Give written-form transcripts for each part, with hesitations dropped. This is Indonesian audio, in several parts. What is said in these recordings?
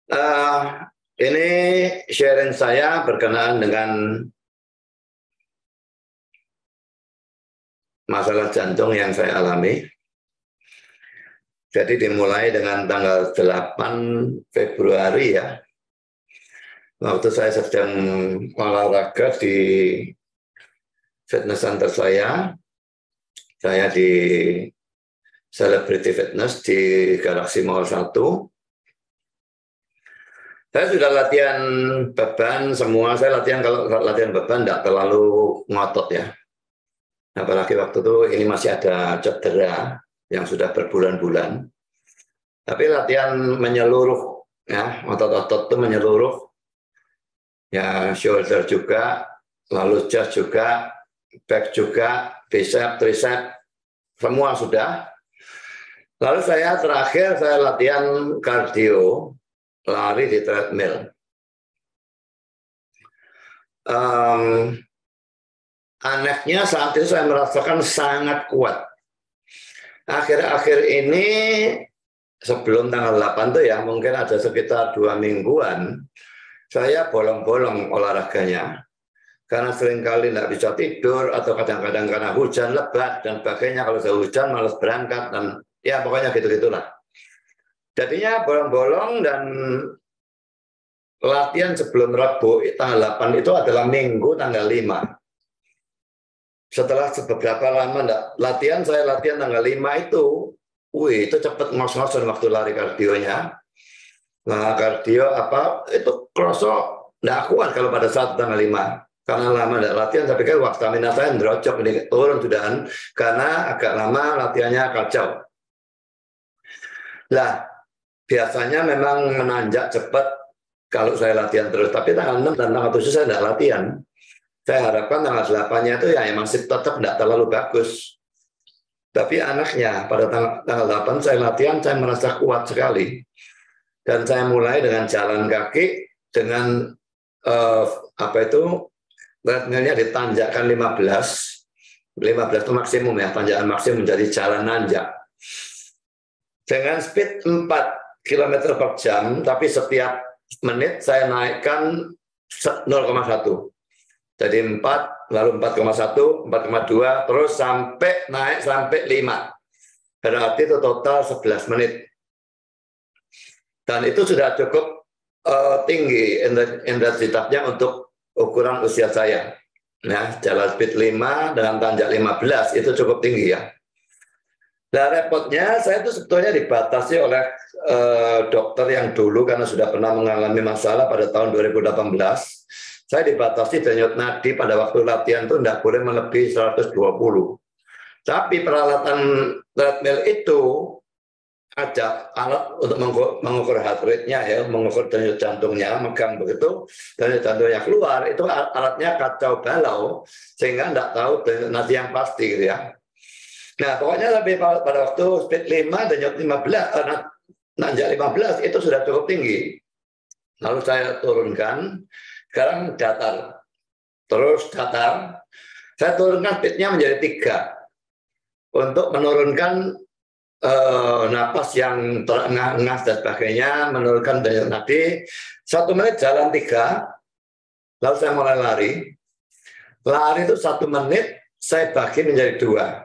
Eh, ini sharing saya berkenaan dengan masalah jantung yang saya alami. Jadi dimulai dengan tanggal 8 Februari ya. Waktu saya sedang olahraga di fitness center saya di Celebrity Fitness di Galaxy Mall 1. Saya sudah latihan beban semua. Saya latihan, kalau latihan beban tidak terlalu ngotot ya. Apalagi waktu itu ini masih ada cedera yang sudah berbulan-bulan. Tapi latihan menyeluruh ya, otot-otot itu menyeluruh. Ya, shoulder juga, lalu chest juga, back juga, bicep, tricep, semua sudah. Lalu terakhir saya latihan kardio, lari di treadmill. Anehnya saat itu saya merasakan sangat kuat. Akhir-akhir ini sebelum tanggal 8 tuh ya, mungkin ada sekitar 2 mingguan, saya bolong-bolong olahraganya. Karena seringkali tidak bisa tidur, atau kadang-kadang karena hujan lebat dan sebagainya. Kalau saya hujan malas berangkat, dan ya pokoknya gitu-gitulah. Jadinya bolong-bolong, dan latihan sebelum Rabu tanggal 8 itu adalah Minggu tanggal 5. Setelah beberapa lama latihan, saya latihan tanggal 5 itu, itu cepat ngos-ngosan waktu lari kardionya. Nah, kardio itu kroso nggak kuat kalau pada saat tanggal 5. Karena lama nggak latihan, saya pikir wah, stamina saya ndrojok, ini turun sudahan, karena agak lama latihannya kacau. Nah, biasanya memang menanjak cepat kalau saya latihan terus, tapi tanggal 6 dan tanggal 7 saya nggak latihan. Saya harapkan tanggal 8-nya itu ya masih tetap nggak terlalu bagus. Tapi anaknya pada tanggal 8 saya latihan, saya merasa kuat sekali. Dan saya mulai dengan jalan kaki, dengan treadmillnya ditanjakkan 15 itu maksimum ya, tanjakan maksimum menjadi jalan nanjak. Dengan speed 4 km per jam, tapi setiap menit saya naikkan 0,1. Jadi 4, lalu 4,1, 4,2, terus sampai naik sampai 5. Berarti itu total 11 menit. Dan itu sudah cukup tinggi intensitasnya untuk ukuran usia saya. Nah, jalan speed 5 dengan tanjak 15 itu cukup tinggi ya. Nah, repotnya saya itu sebetulnya dibatasi oleh dokter yang dulu, karena sudah pernah mengalami masalah pada tahun 2018. Saya dibatasi denyut nadi pada waktu latihan itu tidak boleh melebihi 120. Tapi peralatan treadmill itu ada alat untuk mengukur heart rate-nya ya, mengukur denyut jantungnya, megang begitu, denyut jantungnya keluar, itu alatnya kacau balau, sehingga tidak tahu denyut nadi yang pasti gitu ya. Nah, pokoknya lebih pada waktu speed 5, denyut 15, nanjak 15 itu sudah cukup tinggi. Lalu saya turunkan, sekarang datar. Terus datar, saya turunkan speednya menjadi 3. Untuk menurunkan napas yang terengah-engah dan sebagainya, menurunkan denyut nadi. 1 menit jalan 3, lalu saya mulai lari. Lari itu 1 menit, saya bagi menjadi 2.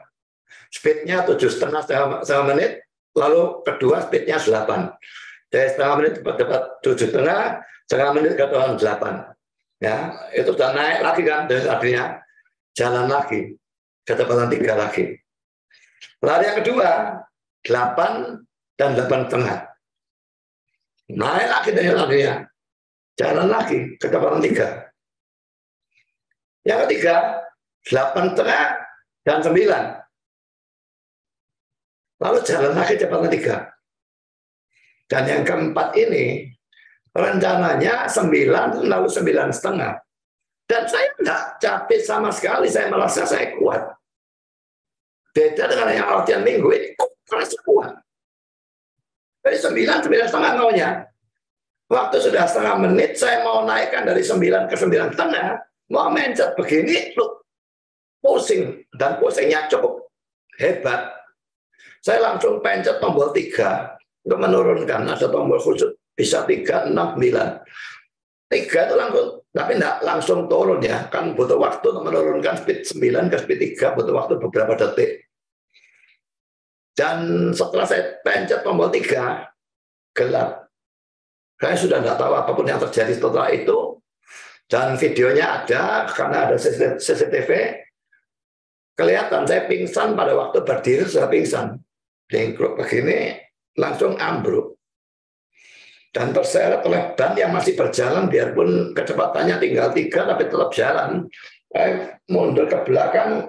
Speednya 7,5 setengah menit, lalu kedua speednya 8. Jadi setengah menit dapat 7,5, setengah menit ke 8. Ya, itu sudah naik lagi kan, dan artinya jalan lagi, kecepatan 3 lagi. Lari yang kedua 8 dan 8,5. Naik lagi dengan artinya jalan lagi, kecepatan 3. Yang ketiga 8,5 dan 9. Lalu jalan lagi kecepatan 3. Dan yang keempat ini rencananya 9, lalu 9,5. Dan saya nggak capek sama sekali, saya merasa saya kuat. Beda dengan yang latihan minggu ini, merasa kuat. Dari 9,5 maunya. Waktu sudah setengah menit, saya mau naikkan dari 9 ke 9,5, mau mencet begini, pusing. Dan pusingnya cukup hebat. Saya langsung pencet tombol 3 untuk menurunkan, ada tombol khusus bisa 369. 3 itu langsung, tapi enggak langsung turun ya, kan butuh waktu untuk menurunkan speed 9 ke speed 3, butuh waktu beberapa detik. Dan setelah saya pencet tombol 3, gelap. Saya sudah enggak tahu apapun yang terjadi setelah itu, dan videonya ada, karena ada CCTV, kelihatan saya pingsan pada waktu berdiri sudah pingsan. Dengkluk begini, langsung ambruk. Dan terseret oleh ban yang masih berjalan, biarpun kecepatannya tinggal 3, tapi tetap jalan. Mundur ke belakang,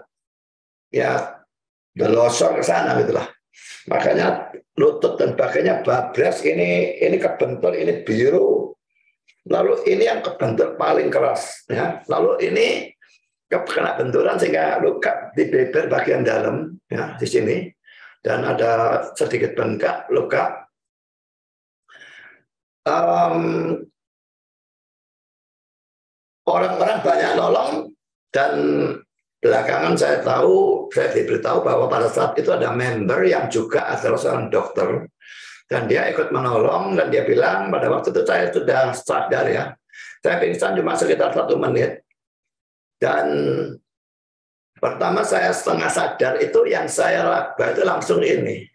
ya delosor ke sana gitulah. Makanya lutut dan bagiannya bablas, ini kebentur, ini biru. Lalu ini yang kebentur paling keras. Ya. Lalu ini kena benturan sehingga luka di beber bagian dalam, ya, di sini. Dan ada sedikit bengkak, luka. Orang-orang banyak nolong, dan belakangan saya diberitahu bahwa pada saat itu ada member yang juga adalah seorang dokter, dan dia ikut menolong, dan dia bilang pada waktu itu saya sudah sadar ya, saya pingsan cuma sekitar 1 menit, dan pertama saya setengah sadar itu yang saya raba itu langsung ini.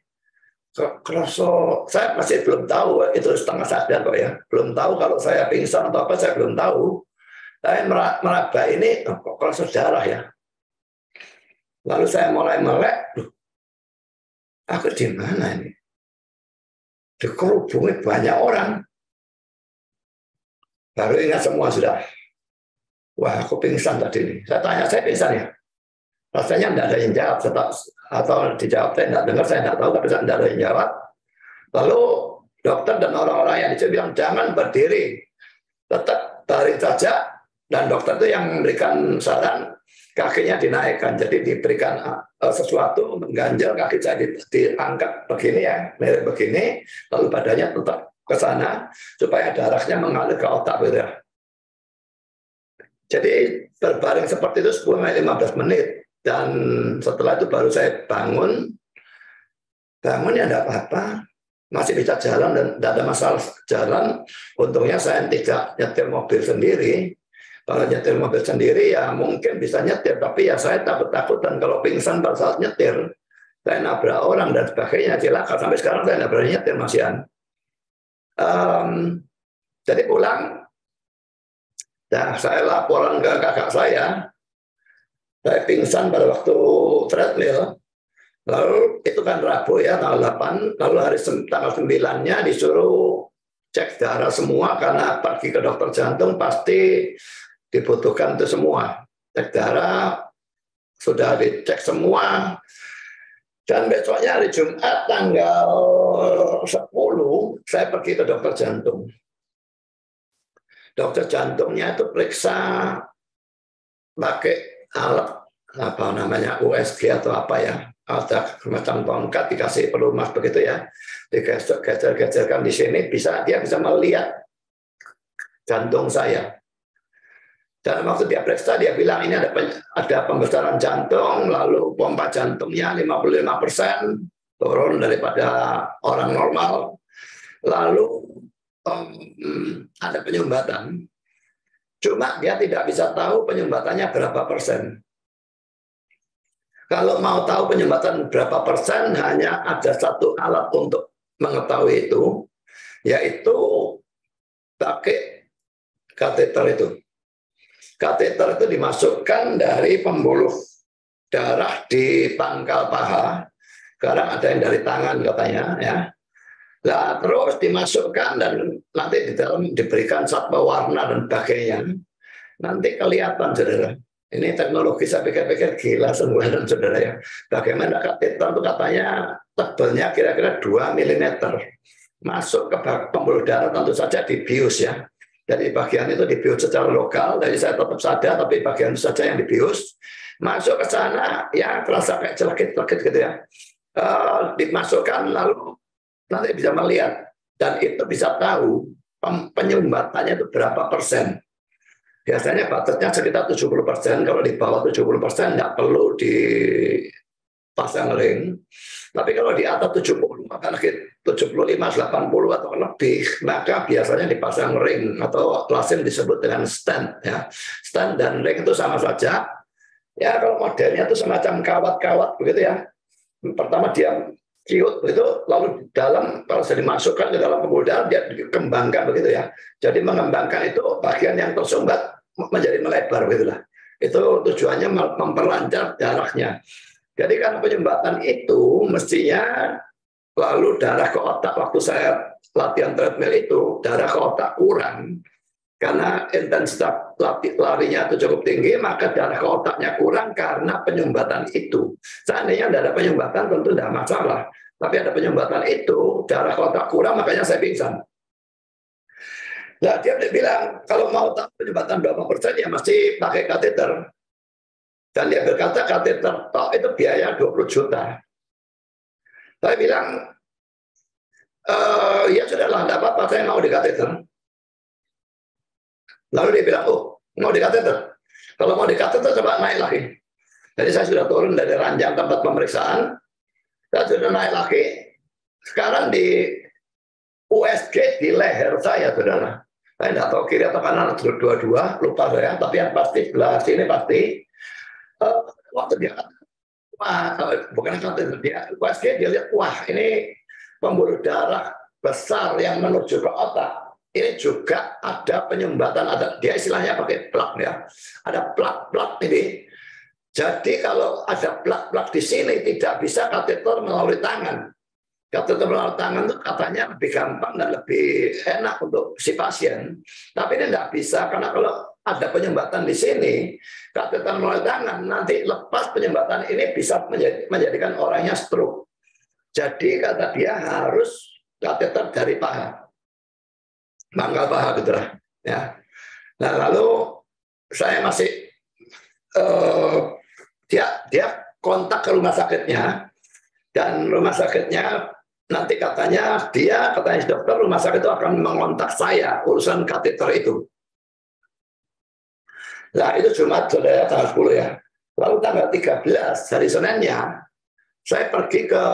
Kerasa, saya masih belum tahu itu setengah sadar kok ya, belum tahu kalau saya pingsan atau apa, saya belum tahu. Saya meraba ini kok kerasa darah ya. Lalu saya mulai melek, aku di mana ini? Dikerubungi banyak orang. Baru ingat semua sudah. Wah, aku pingsan tadi ini. Saya tanya, saya pingsan ya? Rasanya tidak ada yang jawab, atau dijawab saya tidak dengar, saya tidak tahu, tapi saya tidak ada yang jawab. Lalu dokter dan orang-orang yang di situ bilang, jangan berdiri, tetap baring saja. Dan dokter itu yang memberikan saran, kakinya dinaikkan, jadi diberikan sesuatu, mengganjal kaki saya diangkat begini ya, mirip begini, lalu badannya tetap ke sana, supaya darahnya mengalir ke otak. Gitu. Jadi berbaring seperti itu 10-15 menit. Dan setelah itu baru saya bangun ya enggak apa-apa, masih bisa jalan dan tidak ada masalah jalan. Untungnya saya tidak nyetir mobil sendiri. Kalau nyetir mobil sendiri ya mungkin bisa nyetir, tapi ya saya takut-takutan kalau pingsan pada saat nyetir, saya nabrak orang dan sebagainya, celaka. Sampai sekarang saya tidak berani nyetir, Mas Yan. Jadi pulang, nah saya laporan ke kakak saya pingsan pada waktu treadmill. Lalu itu kan Rabu ya, tanggal 8, lalu tanggal 9-nya disuruh cek darah semua, karena pergi ke dokter jantung pasti dibutuhkan itu semua. Cek darah, sudah dicek semua. Dan besoknya hari Jumat tanggal 10, saya pergi ke dokter jantung. Dokter jantungnya itu periksa pakai alat apa namanya USG atau apa ya, ada semacam tongkat dikasih pelumas begitu ya, digeser-geserkan di sini, dia bisa melihat jantung saya. Dan waktu dia periksa dia bilang ini ada pembesaran jantung, lalu pompa jantungnya 55% turun daripada orang normal, lalu ada penyumbatan. Cuma dia tidak bisa tahu penyumbatannya berapa persen. Kalau mau tahu penyumbatan berapa persen, hanya ada satu alat untuk mengetahui itu, yaitu pakai kateter itu. Kateter itu dimasukkan dari pembuluh darah di pangkal paha. Sekarang ada yang dari tangan katanya ya. Nah, terus dimasukkan dan nanti di dalam diberikan zat pewarna dan sebagainya. Nanti kelihatan, saudara. Ini teknologi saya pikir-pikir gila semua, saudara ya. Bagaimana kateter itu katanya tebalnya kira-kira 2 mm. Masuk ke pembuluh darah tentu saja dibius ya. Jadi bagian itu dibius secara lokal, jadi saya tetap sadar, tapi bagian itu saja yang dibius. Masuk ke sana, ya terasa kayak celekit-celekit gitu ya. Dimasukkan lalu nanti bisa melihat, dan itu bisa tahu penyumbatannya itu berapa persen. Biasanya batasnya sekitar 70%, kalau di bawah 70% nggak perlu dipasang ring. Tapi kalau di atas 70, apalagi 75, 80 atau lebih, maka biasanya dipasang ring atau lazim disebut dengan stand. Ya. Stand dan ring itu sama saja. Ya kalau modelnya itu semacam kawat-kawat begitu ya. Pertama dia ciut begitu, lalu di dalam kalau sudah dimasukkan ke dalam pembuluh darah dia dikembangkan begitu ya. Jadi mengembangkan itu bagian yang tersumbat menjadi melebar begitulah. Itu tujuannya memperlancar darahnya. Jadi kan penyumbatan itu mestinya lalu darah ke otak. Waktu saya latihan treadmill itu darah ke otak kurang karena intensitas larinya itu cukup tinggi, maka darah ke otaknya kurang karena penyumbatan itu. Seandainya tidak ada penyumbatan tentu tidak masalah, tapi ada penyumbatan itu, darah ke otak kurang, makanya saya pingsan. Nah, dia bilang kalau mau tahu penyumbatan berapa persen ya mesti pakai kateter. Dan dia berkata kateter tok itu biaya 20 juta. Saya bilang ya sudahlah, tidak apa-apa, saya mau di kateter. Lalu dia bilang, oh mau di kateter. Kalau mau di kateter coba naik lagi. Jadi saya sudah turun dari ranjang tempat pemeriksaan, saya sudah naik lagi. Sekarang di USG di leher saya, saudara. Saya tidak tahu kiri atau kanan, dua-dua, lupa saya. Tapi yang pasti sebelah sini pasti. Waktu dia wah, bukan kateter, dia USG dia lihat, wah ini pembuluh darah besar yang menuju ke otak. Ini juga ada penyumbatan, ada dia istilahnya pakai plak ya. Ada plak-plak ini. Jadi kalau ada plak-plak di sini tidak bisa kateter melalui tangan. Kateter melalui tangan itu katanya lebih gampang dan lebih enak untuk si pasien. Tapi ini tidak bisa karena kalau ada penyumbatan di sini, kateter melalui tangan nanti lepas penyumbatan ini bisa menjadikan orangnya stroke. Jadi kata dia harus kateter dari paha. Mangkal paha gitu lah. Ya. Nah lalu saya masih dia kontak ke rumah sakitnya dan rumah sakitnya nanti katanya dokter rumah sakit itu akan mengontak saya urusan kateter itu. Nah itu Jumat saudara tanggal 10 ya. Lalu tanggal 13 hari Seninnya saya pergi ke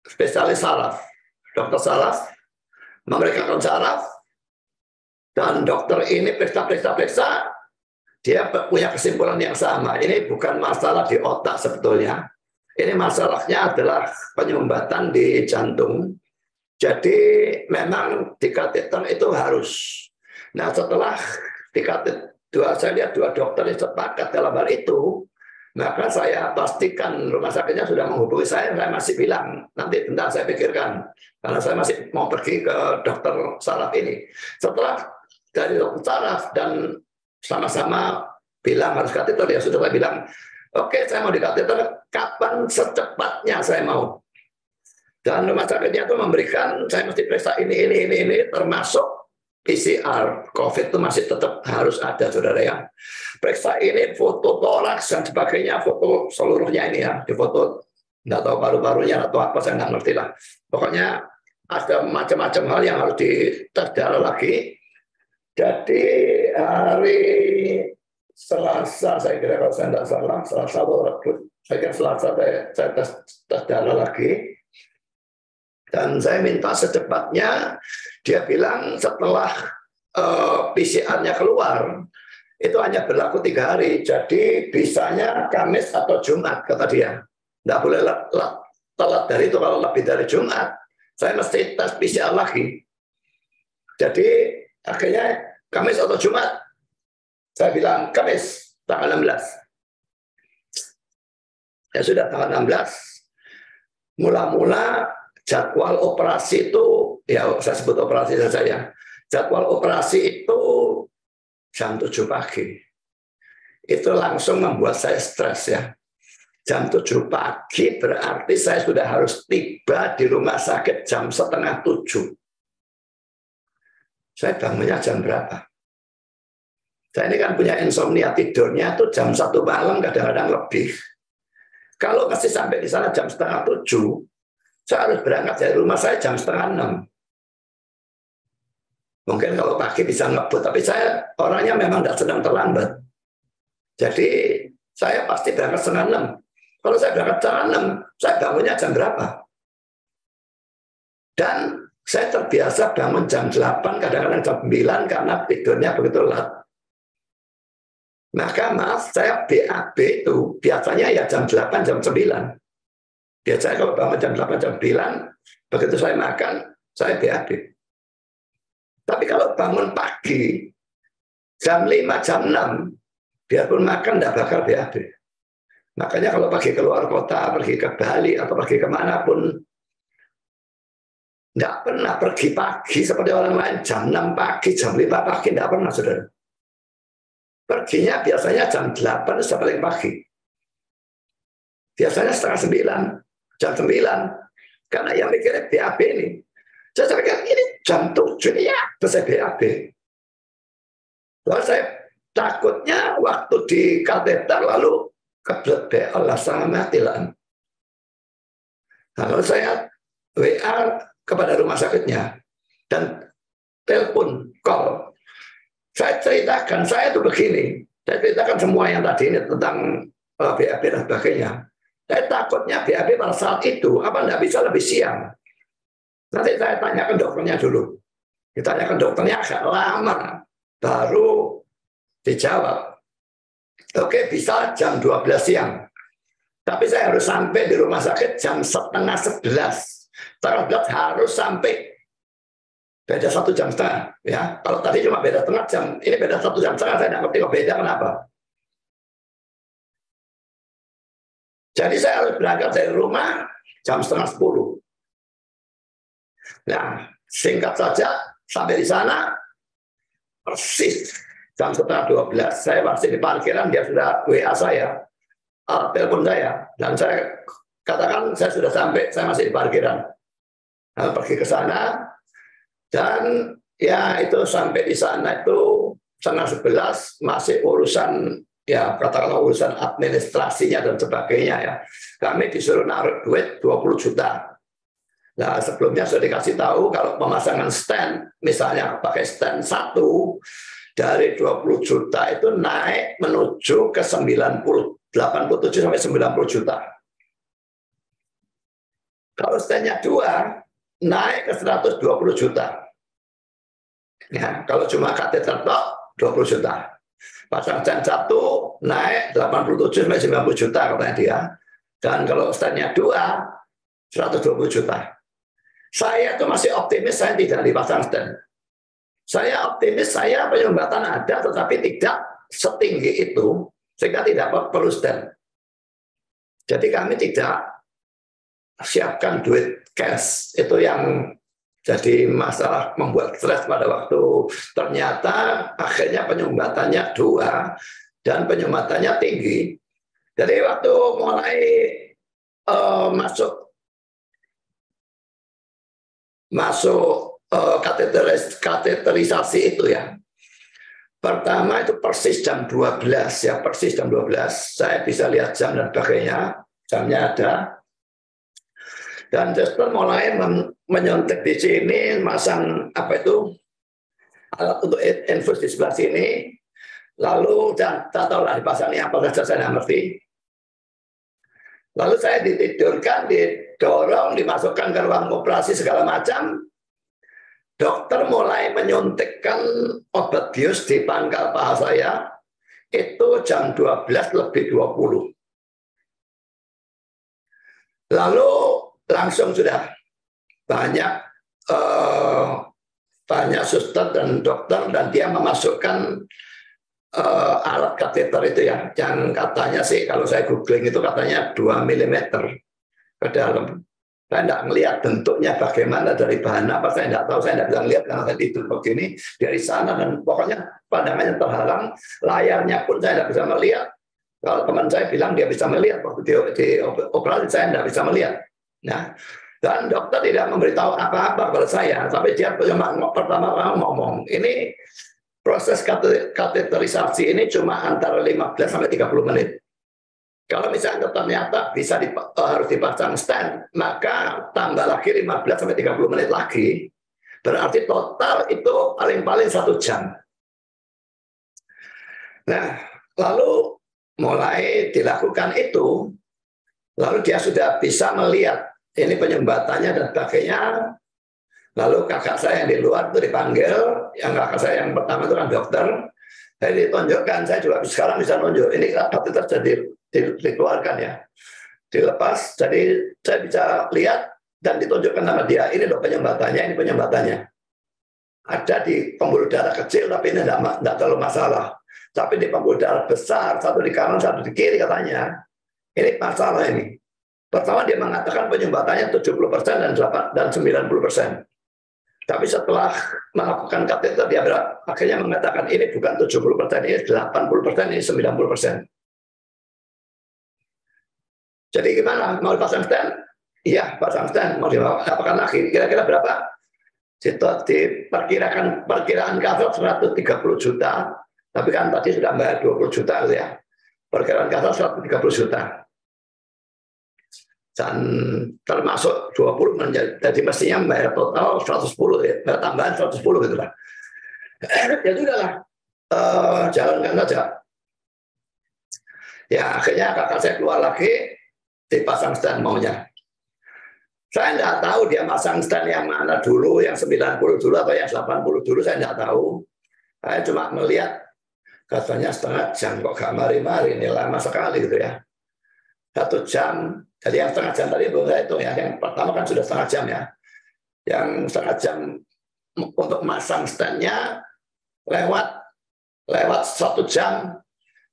spesialis saraf, dokter saraf. Memeriksakan saraf dan dokter ini periksa, dia punya kesimpulan yang sama. Ini bukan masalah di otak sebetulnya. Ini masalahnya adalah penyumbatan di jantung. Jadi memang di kateter itu harus. Nah setelah di kateter, saya lihat dua dokter yang sepakat dalam hal itu, maka saya pastikan rumah sakitnya sudah menghubungi saya masih bilang, nanti bentar saya pikirkan. Karena saya masih mau pergi ke dokter saraf ini. Setelah dari dokter saraf dan sama-sama bilang harus kateter, ya sudah saya bilang, oke, saya mau di kateter, kapan secepatnya saya mau. Dan rumah sakitnya itu memberikan, saya mesti periksa ini, termasuk PCR, COVID itu masih tetap harus ada, saudara ya. Periksa ini, foto toraks dan sebagainya, foto seluruhnya ini ya, di foto, nggak tahu paru-parunya atau apa, saya nggak ngerti lah. Pokoknya ada macam-macam hal yang harus dites darah lagi. Jadi hari Selasa, saya kira kalau saya nggak salah, Selasa atau Rabu, saya kira Selasa saya tes darah lagi. Dan saya minta secepatnya, dia bilang setelah PCR-nya keluar, itu hanya berlaku 3 hari. Jadi bisanya Kamis atau Jumat, kata dia. Nggak boleh telat dari itu, kalau lebih dari Jumat, saya mesti tes PCR lagi. Jadi akhirnya Kamis atau Jumat, saya bilang Kamis, tanggal 16. Ya sudah, tanggal 16. Mula-mula jadwal operasi itu, ya saya sebut operasi saja. Jadwal operasi itu jam 7 pagi. Itu langsung membuat saya stres ya. Jam 7 pagi berarti saya sudah harus tiba di rumah sakit jam 6:30. Saya bangunnya jam berapa? Saya ini kan punya insomnia, tidurnya tuh jam 1 malam kadang-kadang lebih. Kalau masih sampai di sana jam 6:30, saya harus berangkat dari rumah saya jam 5:30. Mungkin kalau pagi bisa ngebut, tapi saya orangnya memang tidak sedang terlambat. Jadi saya pasti berangkat 5:30. Kalau saya berangkat jam 6, saya bangunnya jam berapa? Dan saya terbiasa bangun jam 8, kadang-kadang jam 9 karena tidurnya begitu lat. Maka maaf, saya BAB itu biasanya ya jam 8, jam 9. Biasanya kalau bangun jam 8, jam 9, begitu saya makan, saya BAB. Tapi kalau bangun pagi, jam 5, jam 6, biarpun makan tidak bakal BAB. Makanya kalau pergi keluar kota, pergi ke Bali, atau pergi kemanapun, tidak pernah pergi pagi seperti orang lain, jam 6 pagi, jam 5 pagi, tidak pernah, saudara. Perginya biasanya jam 8 sudah paling pagi. Biasanya setengah 9, jam 9. Karena yang mikirnya BAB ini. Saya pikir ini jam 7 ini ya, terus saya BAB. Lalu saya takutnya waktu di kateter lalu kebelet Allah sama tilaan. Lalu saya WA kepada rumah sakitnya dan telepon, call. Saya ceritakan, saya itu begini. Saya ceritakan semua yang tadi ini tentang BAB dan sebagainya. Saya takutnya BAB pada saat itu, apa enggak bisa lebih siang? Nanti saya tanyakan dokternya dulu. Ditanyakan dokternya agak lama, baru dijawab. Oke, bisa jam 12 siang. Tapi saya harus sampai di rumah sakit jam setengah 11. Setengah 11 harus sampai. Beda 1 jam setengah. Ya. Kalau tadi cuma beda setengah jam, ini beda 1 jam setengah, saya tidak ngerti kok beda kenapa. Jadi saya harus berangkat dari rumah jam setengah 10. Nah, singkat saja, sampai di sana, persis jam setengah 12. Saya masih di parkiran, dia sudah WA saya, telepon saya. Dan saya katakan saya sudah sampai, saya masih di parkiran. Nah, pergi ke sana, dan ya itu sampai di sana itu setengah 11, masih urusan, ya katakanlah urusan administrasinya dan sebagainya ya. Kami disuruh naruh duit 20 juta. Nah sebelumnya sudah dikasih tahu kalau pemasangan stand, misalnya pakai stand 1, dari 20 juta itu naik menuju ke 87 sampai 90 juta. Kalau standnya 2, naik ke 120 juta. Ya, kalau cuma kateter tok 20 juta. Pasang stand 1 naik 87 sampai 90 juta katanya dia. Dan kalau standnya 2 120 juta. Saya tuh masih optimis saya tidak dipasang stand. Saya optimis saya penyumbatan ada tetapi tidak setinggi itu sehingga tidak perlu stand. Jadi kami tidak siapkan duit cash, itu yang jadi masalah membuat stres pada waktu ternyata akhirnya penyumbatannya 2 dan penyumbatannya tinggi. Jadi waktu mulai masuk kateterisasi itu ya. Pertama itu persis jam 12 ya, persis jam 12. Saya bisa lihat jam dan sebagainya, jamnya ada. Dan suster mulai menyuntik di sini, masang apa itu alat untuk infus di sebelah sini. Lalu dan tak tahu lah dipasangnya apa saja saya tidak ngerti. Lalu saya ditidurkan, didorong, dimasukkan ke ruang operasi segala macam. Dokter mulai menyuntikkan obat bius di pangkal paha saya itu jam 12:20. Lalu langsung sudah banyak suster dan dokter dan dia memasukkan alat kateter itu ya, yang katanya sih kalau saya googling itu katanya 2 mm ke dalam. Saya tidak melihat bentuknya bagaimana, dari bahan apa saya tidak tahu, saya tidak bisa melihat karena saya tidur begini dari sana dan pokoknya pandangannya terhalang, layarnya pun saya tidak bisa melihat. Kalau teman saya bilang dia bisa melihat waktu di operasi, saya tidak bisa melihat. Nah, dan dokter tidak memberitahu apa-apa kepada saya, sampai dia pertama ngomong, ini proses kateterisasi ini cuma antara 15 sampai 30 menit. Kalau misalnya ternyata bisa harus dipasang stand, maka tambah lagi 15 sampai 30 menit lagi. Berarti total itu paling-paling 1 jam. Nah, lalu mulai dilakukan itu, lalu dia sudah bisa melihat ini penyumbatannya dan sebagainya. Lalu kakak saya yang di luar itu dipanggil, yang kakak saya yang pertama itu kan dokter, saya ditunjukkan, saya juga sekarang bisa nunjuk, ini kateter jadi dikeluarkan ya, dilepas, jadi saya bisa lihat dan ditunjukkan nama dia, ini loh penyumbatannya, ini penyumbatannya. Ada di pembuluh darah kecil, tapi ini tidak terlalu masalah. Tapi di pembuluh darah besar, satu di kanan, satu di kiri katanya, ini masalah ini. Pertama dia mengatakan penyumbatannya 70% dan 90%. Tapi setelah melakukan kateter, dia akhirnya mengatakan ini bukan 70%, ini 80%, ini 90%. Jadi gimana? Mau dipasang stent? Iya, pasang stent. Mau diapakan lagi? Kira-kira berapa? Perkiraan kasar 130 juta, tapi kan tadi sudah bayar 20 juta gitu ya. Perkiraan kasar 130 juta. Dan termasuk 20 jadi mestinya bayar total 110 ya, bayar tambahan 110 gitu lah. Ya sudahlah, jalankan saja. Ya akhirnya kakak saya keluar lagi, dipasang stand maunya. Saya tidak tahu dia pasang stand yang mana dulu, yang 90 dulu atau yang 80 dulu, saya tidak tahu. Saya cuma melihat, katanya setengah jam, kok gak mari-mari, ini lama sekali gitu ya. 1 jam, jadi yang setengah jam tadi belum saya hitung ya, yang pertama kan sudah setengah jam ya. Yang setengah jam untuk masang standnya lewat 1 jam,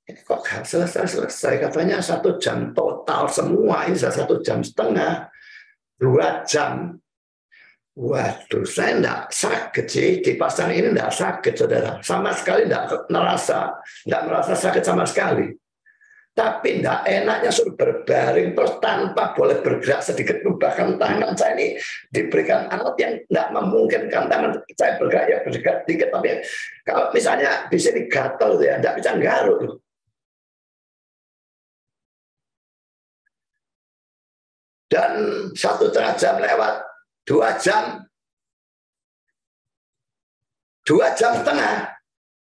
ini kok gak selesai, katanya 1 jam total semua, ini 1,5 jam. 2 jam. Waduh, saya tidak sakit sih. Dipasang ini tidak sakit, saudara. Sama sekali tidak merasa sakit sama sekali. Tapi tidak enaknya suruh berbaring terus tanpa boleh bergerak sedikit. Bahkan tangan saya ini diberikan alat yang tidak memungkinkan tangan saya bergerak, ya bergerak sedikit. Tapi kalau misalnya di sini gatel ya, tidak bisa nggaruk. Dan 1,5 jam lewat 2 jam, 2 jam setengah.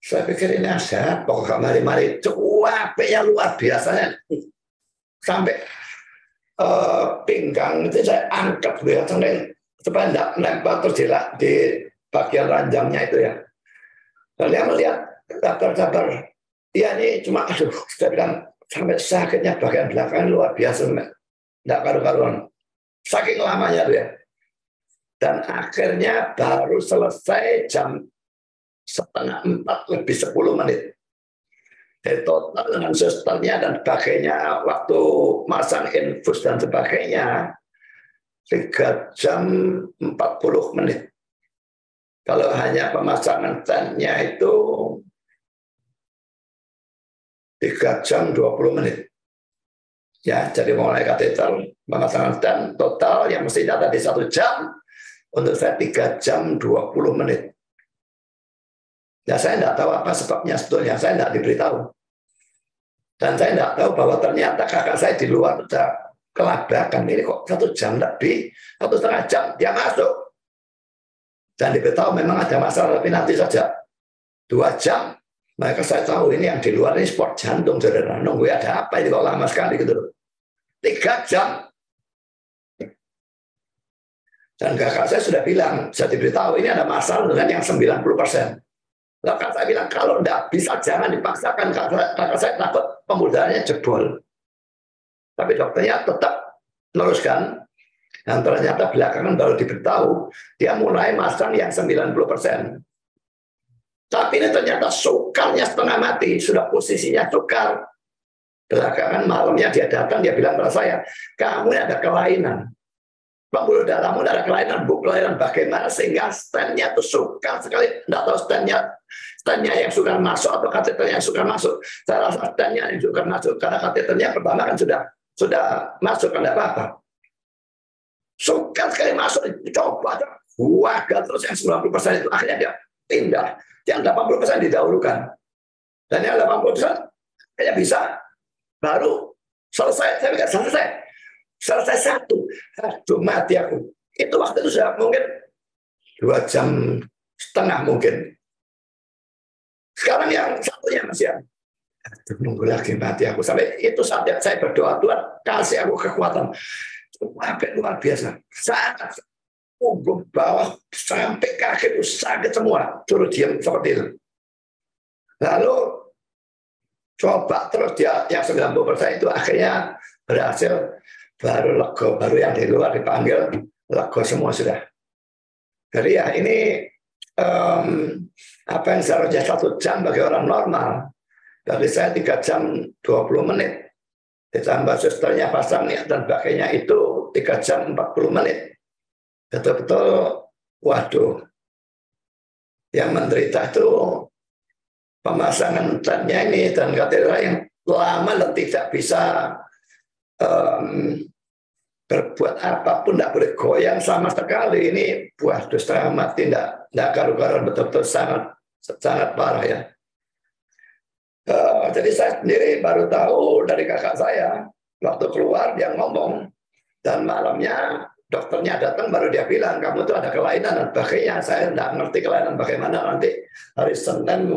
Saya pikir ini ada pokok mari-mari cuapnya luar biasanya sampai pinggang itu saya angkat ya, supaya tidak menempel terus di bagian ranjangnya itu ya. Dan dia melihat kabar-kabar, ya ini cuma aduh, saya bilang sampai sakitnya bagian belakang luar biasa. Tidak karu-karuan. Saking lamanya tuh ya. Dan akhirnya baru selesai jam 3:30 lebih 10 menit. Jadi total dengan susternya dan sebagainya, waktu masang infus dan sebagainya, 3 jam 40 menit. Kalau hanya pemasangan standnya itu 3 jam 20 menit. Ya, jadi mulai kateter, pemasangan stand total yang mestinya tadi 1 jam, untuk saya 3 jam 20 menit. Ya, saya tidak tahu apa sebabnya sebetulnya, saya tidak diberitahu. Dan saya tidak tahu bahwa ternyata kakak saya di luar sudah kelabakan, ini kok 1 jam lebih, 1,5 jam, dia masuk. Dan diberitahu memang ada masalah, tapi nanti saja. 2 jam, maka saya tahu ini yang di luar ini sport jantung, saudara. Nunggu ada apa ini kok lama sekali gitu loh. 3 jam. Dan kakak saya sudah bilang, saya diberitahu ini ada masalah dengan yang 90%. Lalu kakak saya bilang, kalau tidak bisa jangan dipaksakan, kakak saya takut pembuluh darahnya jebol. Tapi dokternya tetap meneruskan. Dan ternyata belakangan baru diberitahu, dia mulai masang yang 90%. Tapi ini ternyata sukarnya setengah mati, sudah posisinya sukar. Belakangan malamnya dia datang, dia bilang pada saya, kamu ini ada kelainan. Pembuluh darahmu ada kelainan, kelainan bagaimana sehingga stennya itu sukar sekali. Tidak tahu stennya yang sukar masuk atau kateternya yang sukar masuk. Saya rasa stennya yang sukar masuk, karena kateternya pertama kan sudah masuk, kan tidak apa-apa. Sukar sekali masuk, coba gagal terus yang 90% itu. Akhirnya dia pindah. Yang 80% didahulukan. Dan yang 80% kayaknya bisa. Baru selesai. Saya pikir selesai 1. Aduh, mati aku. Itu waktu itu sudah mungkin 2 jam setengah mungkin. Sekarang yang satunya masih ya. Aduh, nunggu lagi mati aku. Sampai itu saat saya berdoa, Tuhan kasih aku kekuatan. Sampai luar biasa. Sangat. punggung bawah sampai kaki itu sakit semua, suruh diam seperti itu. Lalu coba terus dia yang 90% itu akhirnya berhasil, baru lego, baru yang di luar dipanggil lego semua sudah. Jadi ya ini apa yang seharusnya 1 jam bagi orang normal, dari saya 3 jam 20 menit, ditambah susternya pasang niat dan sebagainya itu 3 jam 40 menit. Betul-betul, waduh, yang menderita itu pemasangan tandnya ini dan katedral yang lama dan tidak bisa berbuat apapun, tidak boleh goyang sama sekali. Ini waduh, setengah mati, tidak karu-karuan, betul-betul sangat parah ya. Jadi saya sendiri baru tahu dari kakak saya waktu keluar dia ngomong, dan malamnya dokternya datang baru dia bilang kamu tuh ada kelainan dan sebagainya. Saya tidak ngerti kelainan bagaimana, nanti hari Senin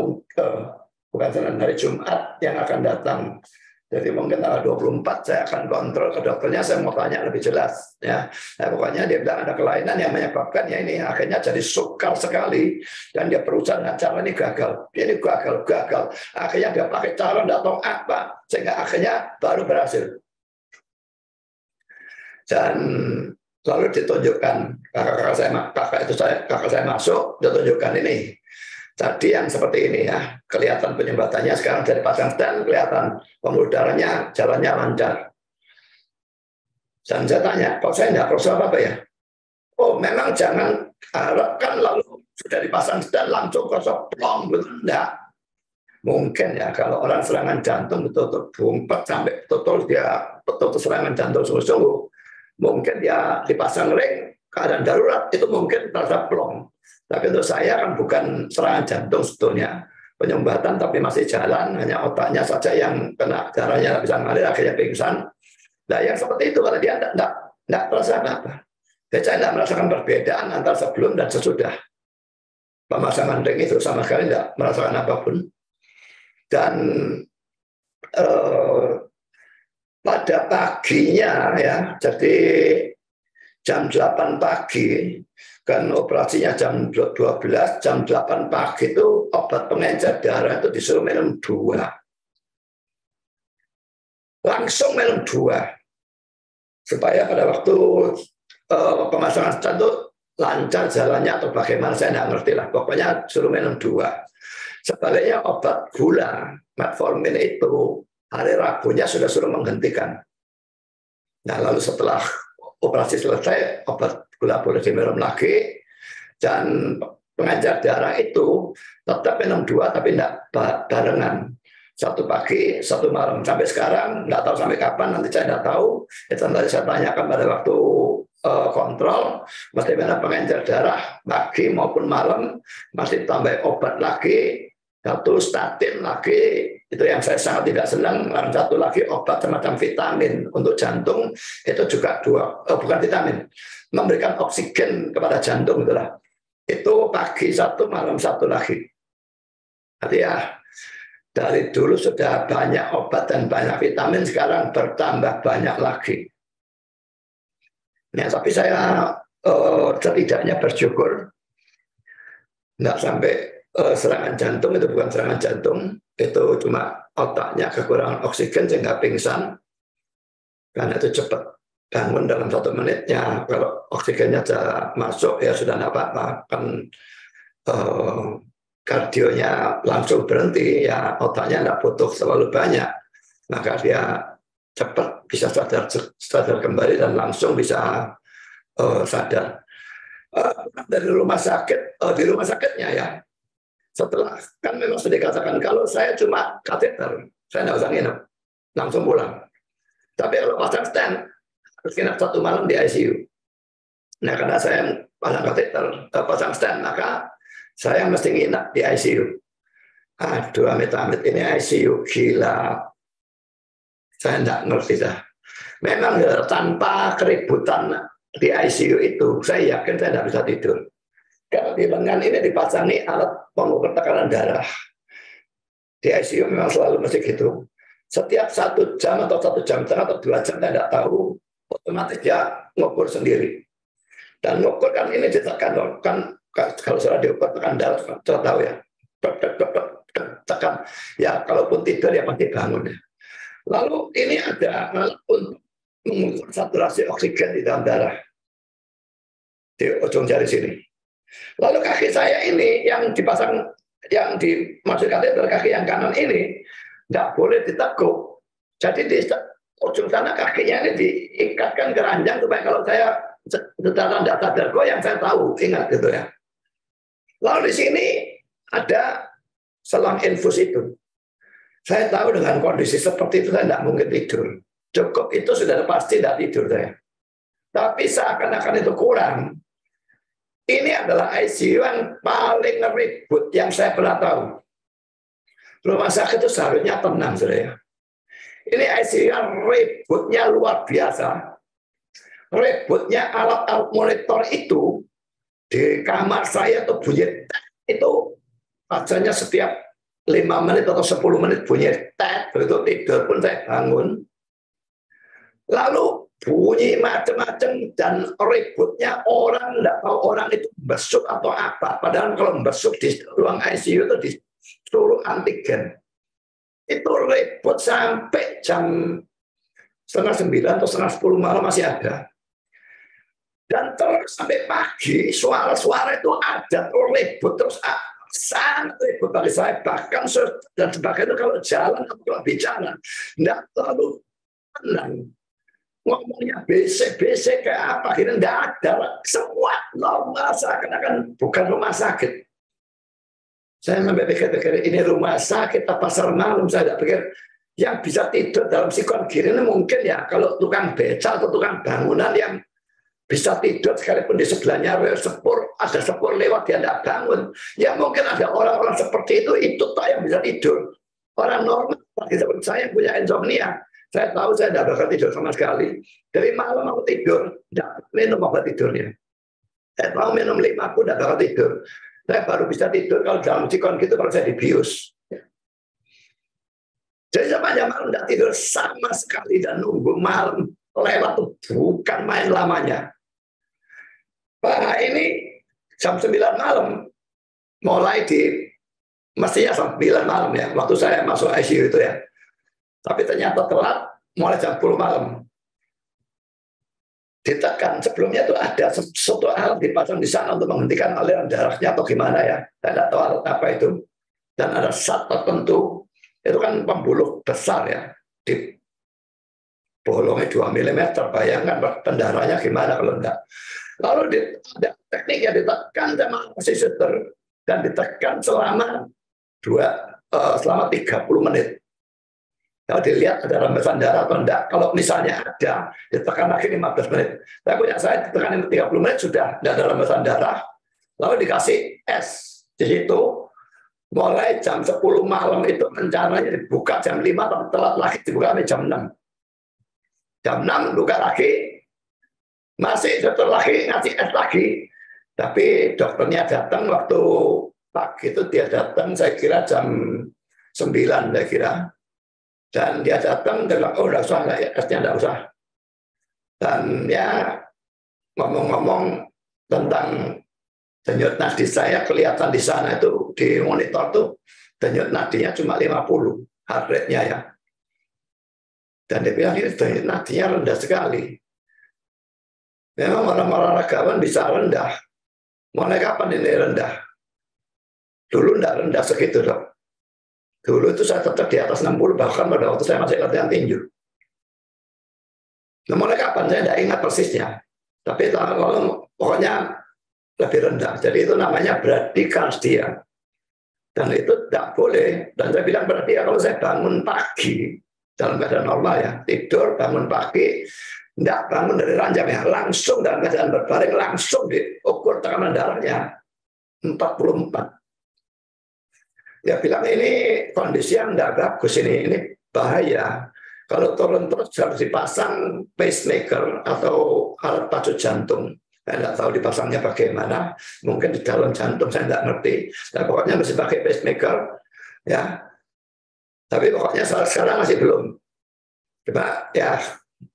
bukan Senin, hari Jumat yang akan datang. Jadi mungkin tanggal 24 saya akan kontrol ke dokternya, saya mau tanya lebih jelas ya. Nah, pokoknya dia bilang ada kelainan yang menyebabkan ya ini akhirnya jadi sukar sekali, dan dia berusaha dengan cara ini gagal. Ini gagal. Akhirnya dia pakai cara tidak tahu apa, sehingga akhirnya baru berhasil. Dan lalu ditunjukkan kakak saya masuk, ditunjukkan ini. Tadi yang seperti ini ya, kelihatan penyumbatannya, sekarang dari pasang stand kelihatan pembuluh darahnya, jalannya lancar. Dan saya tanya, kok saya tidak proses apa ya? Oh, memang jangan harapkan lalu sudah dipasang stand langsung kosong plong, betul enggak? Mungkin ya kalau orang serangan jantung betul-betul bumpet sampai betul-betul dia betul-betul serangan jantung sungguh-sungguh, mungkin dia dipasang ring keadaan darurat itu mungkin terasa plong. Tapi untuk saya kan bukan serangan jantung sebetulnya, penyumbatan tapi masih jalan, hanya otaknya saja yang kena, darahnya bisa mengalir akhirnya pingsan. Nah yang seperti itu kalau dia tidak terasa apa-apa. Jadi saya tidak merasakan perbedaan antara sebelum dan sesudah pemasangan ring itu, sama sekali tidak merasakan apapun. Dan pada paginya ya, jadi jam 8 pagi, kan operasinya jam 12, jam 8 pagi itu obat pengencer darah itu disuruh minum 2. Langsung minum 2. Supaya pada waktu pemasangan stand itu lancar jalannya atau bagaimana, saya tidak ngerti lah. Pokoknya suruh minum 2. Sebaliknya obat gula, metformin itu, hari Rabunya sudah suruh menghentikan. Nah lalu setelah operasi selesai, obat gula boleh diminum lagi, dan pengencer darah itu tetap minum 2 tapi tidak barengan, 1 pagi 1 malam sampai sekarang, tidak tahu sampai kapan, nanti saya tidak tahu. Itu tadi saya tanyakan pada waktu kontrol, mesti minum pengencer darah pagi maupun malam, masih tambah obat lagi, 1 statin lagi. Itu yang saya sangat tidak senang. 1 lagi obat semacam vitamin untuk jantung, itu juga 2, bukan vitamin, memberikan oksigen kepada jantung itulah. Itu pagi 1, malam 1 lagi. Jadi ya dari dulu sudah banyak obat dan banyak vitamin, sekarang bertambah banyak lagi. Nah, tapi saya setidaknya bersyukur nggak sampai serangan jantung. Itu bukan serangan jantung, itu cuma otaknya kekurangan oksigen sehingga pingsan. Karena itu cepat bangun dalam 1 menitnya. Kalau oksigennya sudah masuk ya sudah tidak apa-apa, kan kardionya langsung berhenti, ya otaknya tidak butuh terlalu banyak, maka dia cepat bisa sadar kembali dan langsung bisa sadar. Dari rumah sakit, di rumah sakitnya ya, setelah kan memang sudah dikatakan kalau saya cuma kateter, saya tidak usah nginep, langsung pulang. Tapi kalau pasang stand harus nginep 1 malam di ICU. Nah karena saya pasang kateter, pasang stand, maka saya mesti nginep di ICU. Aduh, amit-amit ini ICU gila. Saya tidak ngerti dah. Memang tanpa keributan di ICU itu, saya yakin saya tidak bisa tidur. Karena di lengan ini dipasangi alat pengukur tekanan darah. Di ICU memang selalu mesti gitu. Setiap 1 jam atau 1,5 jam atau 2 jam, saya tidak tahu, otomatis dia ngukur sendiri. Dan ngukur kan ini ditekan kan, kalau sudah diukur tekan darah, sudah tahu ya. Tekan ya, kalaupun tidur ya pasti bangun ya. Lalu ini ada alat untuk mengukur saturasi oksigen di dalam darah di ujung jari sini. Lalu kaki saya ini yang dipasang, yang dimasuk kateter, kaki yang kanan ini tidak boleh ditekuk. Jadi di ujung sana kakinya ini diikatkan ke ranjang supaya kalau saya secara tidak sadar yang saya tahu, ingat gitu ya. Lalu di sini ada selang infus itu. Saya tahu dengan kondisi seperti itu saya tidak mungkin tidur. Cukup itu sudah pasti tidak tidur saya. Tapi seakan-akan itu kurang. Ini adalah ICU yang paling ribut yang saya pernah tahu. Rumah sakit itu seharusnya tenang, saudara. Ini ICU yang ributnya luar biasa. Ributnya alat-alat monitor itu di kamar saya tuh bunyi itu rasanya setiap 5 menit atau 10 menit bunyi tet, begitu tidur pun saya bangun. Lalu bunyi macam-macam dan ributnya orang tidak tahu orang itu besuk atau apa. Padahal kalau besuk di ruang ICU itu disuruh antigen. Itu ribut sampai jam 8:30 atau 8:30 malam masih ada. Dan terus sampai pagi suara-suara itu ada, ribut terus sangat ribut bagi saya. Bahkan dan sebagainya kalau jalan atau kalau bicara tidak terlalu tenang. Ngomongnya BC kayak apa, ini tidak ada. Semua normal, seakan-akan bukan rumah sakit. Saya sampai pikir-pikir, ini rumah sakit apa pasar malam. Saya tidak pikir yang bisa tidur dalam sikon gini ini mungkin ya kalau tukang beca atau tukang bangunan yang bisa tidur sekalipun di sebelahnya ada sepur lewat dia tidak bangun. Ya mungkin ada orang-orang seperti itu tak yang bisa tidur. Orang normal seperti saya punya insomnia. Saya tahu saya tidak bakal tidur sama sekali. Dari malam aku tidur, tidak minum obat tidurnya. Saya tahu minum 5 aku tidak bakal tidur. Saya baru bisa tidur kalau dalam sikon gitu kalau saya dibius. Jadi sepanjang malam tidak tidur sama sekali dan nunggu malam lewat itu bukan main lamanya. Pak, ini jam 9 malam mulai mestinya jam 9 malam ya, waktu saya masuk ICU itu ya. Tapi ternyata telat mulai jam 10 malam. Ditekan, sebelumnya itu ada sesuatu hal dipasang di sana untuk menghentikan aliran darahnya atau gimana ya. Saya tidak tahu apa itu. Dan ada zat tertentu, itu kan pembuluh besar ya. Di bolongnya 2 mm, bayangkan pendarahnya gimana kalau enggak. Lalu ada teknik yang ditekan sama suster dan ditekan selama 30 menit. Kalau dilihat ada rembesan darah atau enggak. Kalau misalnya ada, ditekan lagi 15 menit. Tapi punya saya ditekan 30 menit sudah tidak ada rembesan darah. Lalu dikasih es. Di situ mulai jam 10 malam itu rencananya dibuka jam 5, tapi telat lagi dibuka sampai jam 6. Jam 6 buka lagi. Masih dokter lagi ngasih es lagi, tapi dokternya datang waktu pagi itu dia datang saya kira jam 9 saya kira, dan dia datang dia bilang oh udah usah esnya enggak usah. Dan ya ngomong-ngomong tentang denyut nadi saya kelihatan di sana itu di monitor tuh denyut nadinya cuma 50 heart rate-nya ya, dan dia bilang ini denyut nadinya rendah sekali. Memang orang-orang ragawan bisa rendah. Mulai kapan ini rendah? Dulu enggak rendah segitu, dok. Dulu itu saya tetap di atas 60, bahkan pada waktu saya masih latihan tinju. Nah, mulai kapan? Saya tidak ingat persisnya. Tapi lalu pokoknya lebih rendah. Jadi itu namanya bradykardia. Dan itu tidak boleh. Dan saya bilang berarti kalau saya bangun pagi, dalam keadaan normal ya, tidur, bangun pagi, tidak bangun dari ranjang ya, langsung dalam keadaan berbaring langsung diukur tekanan darahnya 44. Dia bilang ini kondisi yang tidak bagus, ini bahaya. Kalau turun terus harus dipasang pacemaker atau alat pacu jantung. Saya tidak tahu dipasangnya bagaimana, mungkin di dalam jantung saya tidak ngerti. Nah, pokoknya mesti pakai pacemaker ya. Tapi pokoknya sekarang masih belum. Coba ya.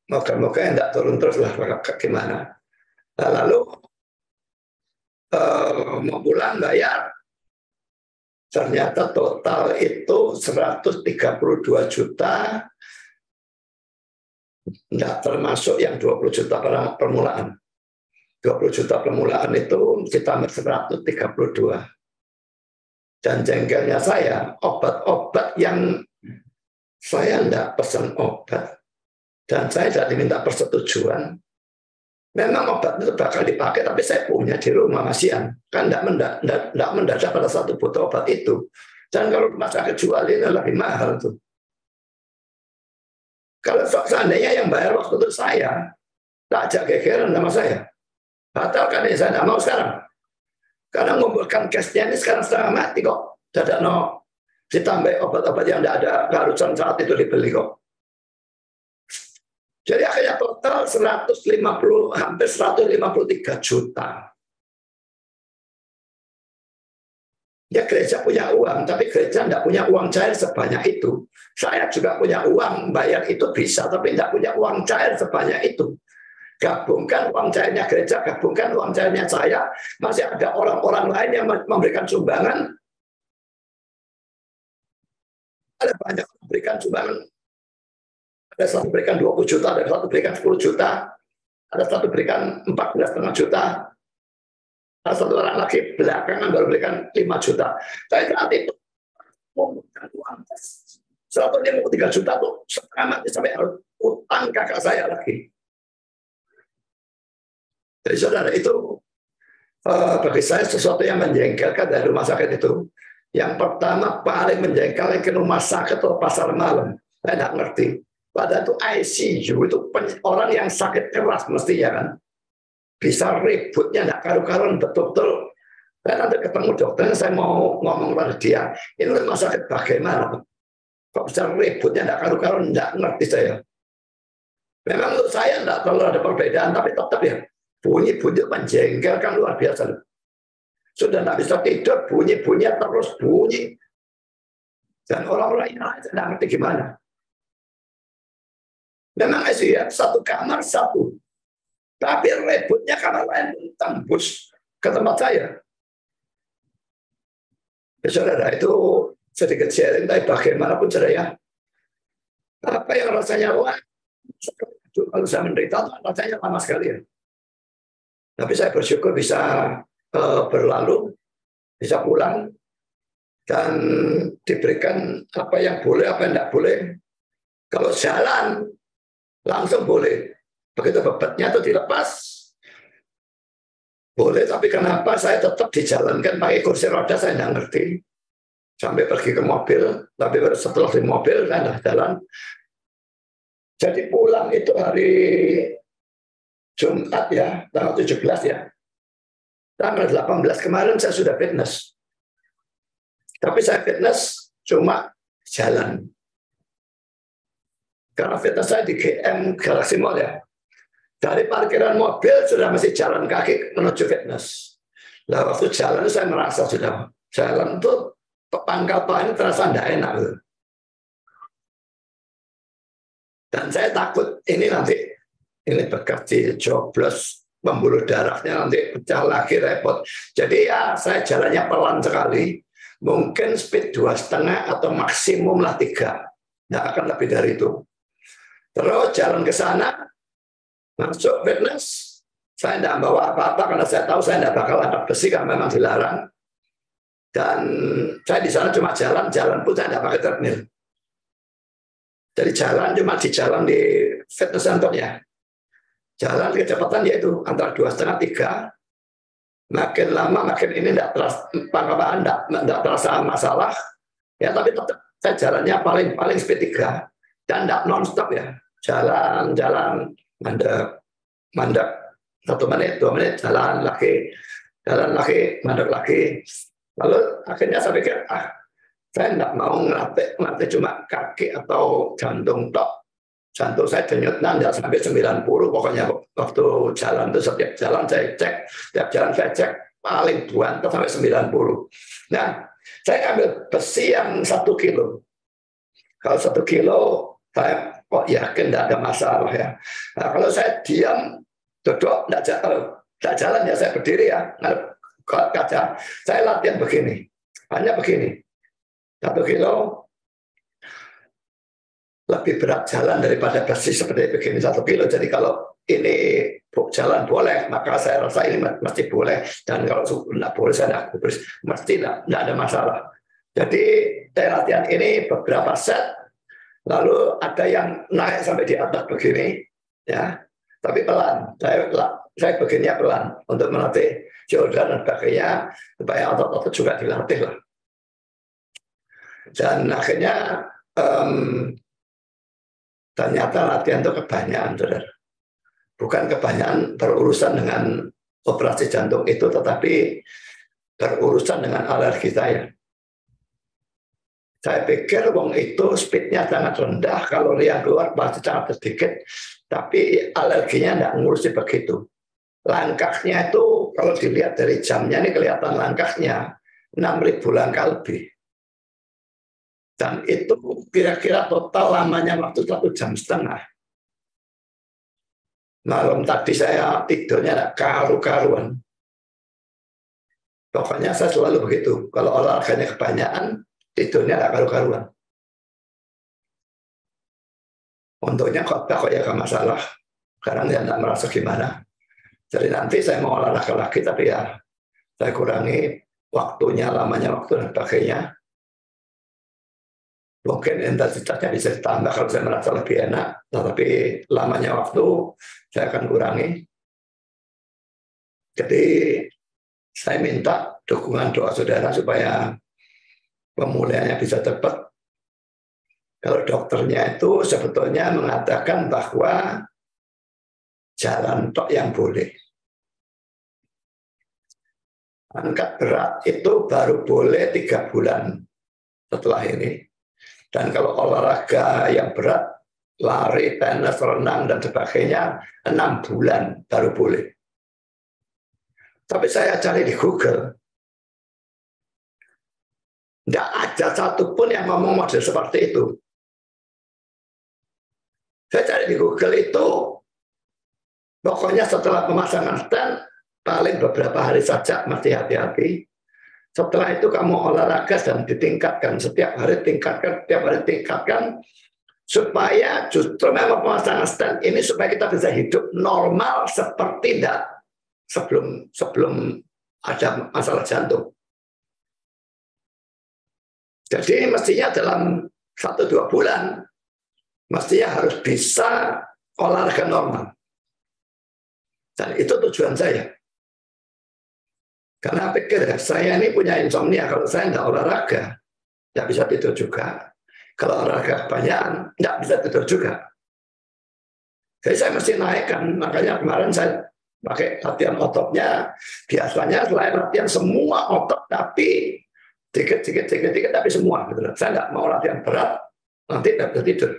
Moga-moga tidak turun terus lah gimana. Lalu mau pulang bayar. Ternyata total itu 132 juta, enggak termasuk yang 20 juta permulaan. 20 juta permulaan itu kita 132. Dan jengkelnya saya, obat-obat yang saya enggak pesan obat, dan saya tidak diminta persetujuan. Memang obat itu bakal dipakai, tapi saya punya di rumah masihan. Kan enggak mendadak pada satu botol obat itu. Dan kalau rumah sakit jual ini lebih mahal tuh. Kalau seandainya yang bayar waktu itu saya, tak ajak gegeran sama saya. Batalkan ini, saya tidak mau sekarang. Karena mengumpulkan cashnya ini sekarang setengah mati kok. Tidak no ditambah obat-obat yang tidak ada keharusan saat itu dibeli kok. Jadi akhirnya total hampir 153 juta. Ya gereja punya uang, tapi gereja tidak punya uang cair sebanyak itu. Saya juga punya uang, bayar itu bisa, tapi tidak punya uang cair sebanyak itu. Gabungkan uang cairnya gereja, gabungkan uang cairnya saya, masih ada orang-orang lain yang memberikan sumbangan. Ada banyak memberikan sumbangan. Ada satu berikan 20 juta, ada satu berikan 10 juta, ada satu berikan 14,5 juta, ada satu orang lagi belakangan baru berikan 5 juta. Saya saat itu mengumpulkan uang 153 juta tuh setengah mati sampai harus utang kakak saya lagi. Jadi saudara, itu bagi saya sesuatu yang menjengkelkan dari rumah sakit itu. Yang pertama paling menjengkelkan ke rumah sakit atau pasar malam. Saya tidak ngerti. Padahal itu ICU, itu orang yang sakit keras mestinya kan. Bisa ributnya, tidak karu-karuan, betul-betul. Saya nanti ketemu dokternya, saya mau ngomong pada dia, ini rumah sakit bagaimana? Kok bisa ributnya, tidak karu-karuan, tidak ngerti saya. Memang untuk saya tidak terlalu ada perbedaan, tapi tetap ya, bunyi-bunyi menjengkelkan luar biasa. Sudah tidak bisa tidur, bunyi-bunyi terus bunyi. Dan orang-orang yang lain tidak ngerti gimana. Memang ICU ya, satu kamar satu. Tapi ributnya kamar lain tembus ke tempat saya. Ya, saudara, itu sedikit sharing, tapi bagaimanapun saudara, apa yang rasanya wah, kalau saya menderita, rasanya lama sekali ya. Tapi saya bersyukur bisa berlalu, bisa pulang, dan diberikan apa yang boleh, apa yang tidak boleh. Kalau jalan, langsung boleh. Begitu bebatnya itu dilepas, boleh, tapi kenapa saya tetap dijalankan pakai kursi roda, saya tidak ngerti. Sampai pergi ke mobil, tapi setelah di mobil, saya tidak jalan. Jadi pulang itu hari Jumat ya, tanggal 17 ya. Tanggal 18 kemarin saya sudah fitness. Tapi saya fitness cuma jalan. Karena fitness saya di GM Galaxy Mall ya. Dari parkiran mobil sudah masih jalan kaki menuju fitness. Nah, waktu jalan saya merasa sudah jalan itu pangkal ini terasa tidak enak. Dan saya takut ini nanti ini bekas dicoblos, pembuluh darahnya nanti pecah lagi, repot. Jadi ya saya jalannya pelan sekali. Mungkin speed 2,5 atau maksimum lah 3. Tidak akan lebih dari itu. Terus jalan ke sana, masuk fitness, saya tidak bawa apa-apa karena saya tahu saya tidak bakal angkat besi karena memang dilarang. Dan saya di sana cuma jalan pun saya tidak pakai treadmill. Jadi jalan cuma di jalan di fitness centernya. Jalan kecepatan yaitu antara 2,5 3. Makin lama makin ini tidak terasa masalah. Ya tapi tetap saya jalannya paling speed 3 dan tidak non-stop ya. Jalan mandek 1 menit 2 menit jalan lagi mandek lagi. Lalu akhirnya saya pikir saya tidak mau ngelatih cuma kaki atau jantung tok. Jantung saya denyut nanda sampai 90 pokoknya waktu jalan itu setiap jalan saya cek paling buantar sampai 90. Nah saya ambil besi yang 1 kilo. Kalau 1 kilo saya kok yakin tidak ada masalah ya. Nah, kalau saya diam duduk tidak jalan ya saya berdiri ya kaca. Saya latihan begini, hanya begini. 1 kilo lebih berat jalan daripada bersih seperti begini 1 kilo. Jadi kalau ini jalan boleh, maka saya rasa ini mesti boleh. Dan kalau tidak boleh, saya tidak gubris. Mesti tidak ada masalah. Jadi saya latihan ini beberapa set, lalu ada yang naik sampai di atas begini, ya. Tapi pelan. Saya begini pelan untuk melatih shoulder dan sebagainya, supaya otot-otot juga dilatih lah. Dan akhirnya ternyata latihan itu kebanyakan, saudara. Bukan kebanyakan berurusan dengan operasi jantung itu, tetapi berurusan dengan alergi saya. Saya pikir wong itu speednya sangat rendah, kalori yang keluar pasti sangat sedikit, tapi alerginya tidak ngurusi begitu. Langkahnya itu kalau dilihat dari jamnya ini kelihatan langkahnya 6.000 langkah lebih. Dan itu kira-kira total lamanya waktu 1,5 jam. Malam tadi saya tidurnya tidak karu-karuan. Pokoknya saya selalu begitu. Kalau olahraganya kebanyakan, tidurnya tidak karu-karuan. Untungnya khotbah kok ya gak masalah. Karena saya tidak merasa gimana. Jadi nanti saya mau olahraga lagi, tapi ya saya kurangi waktunya, lamanya waktu dan sebagainya. Mungkin intensitasnya bisa ditambah kalau saya merasa lebih enak, tetapi lamanya waktu saya akan kurangi. Jadi saya minta dukungan doa saudara supaya pemulihannya bisa cepat. Kalau dokternya itu sebetulnya mengatakan bahwa jalan tok yang boleh. Angkat berat itu baru boleh 3 bulan setelah ini. Dan kalau olahraga yang berat, lari, tenis, renang, dan sebagainya, 6 bulan baru boleh. Tapi saya cari di Google, tidak ada satupun yang ngomong model seperti itu. Saya cari di Google itu, pokoknya setelah pemasangan stent, paling beberapa hari saja, mesti hati-hati. Setelah itu kamu olahraga dan ditingkatkan, setiap hari tingkatkan, supaya justru memang pemasangan stent ini supaya kita bisa hidup normal seperti sebelum ada masalah jantung. Jadi mestinya dalam 1-2 bulan mestinya harus bisa olahraga normal. Dan itu tujuan saya. Karena pikir saya ini punya insomnia, kalau saya tidak olahraga, tidak bisa tidur juga. Kalau olahraga kebanyakan, tidak bisa tidur juga. Jadi saya mesti naikkan, makanya kemarin saya pakai latihan ototnya. Biasanya selain latihan semua otot, tapi dikit, tapi semua. Gitu. Saya tidak mau latihan berat, nanti tidak bisa tidur.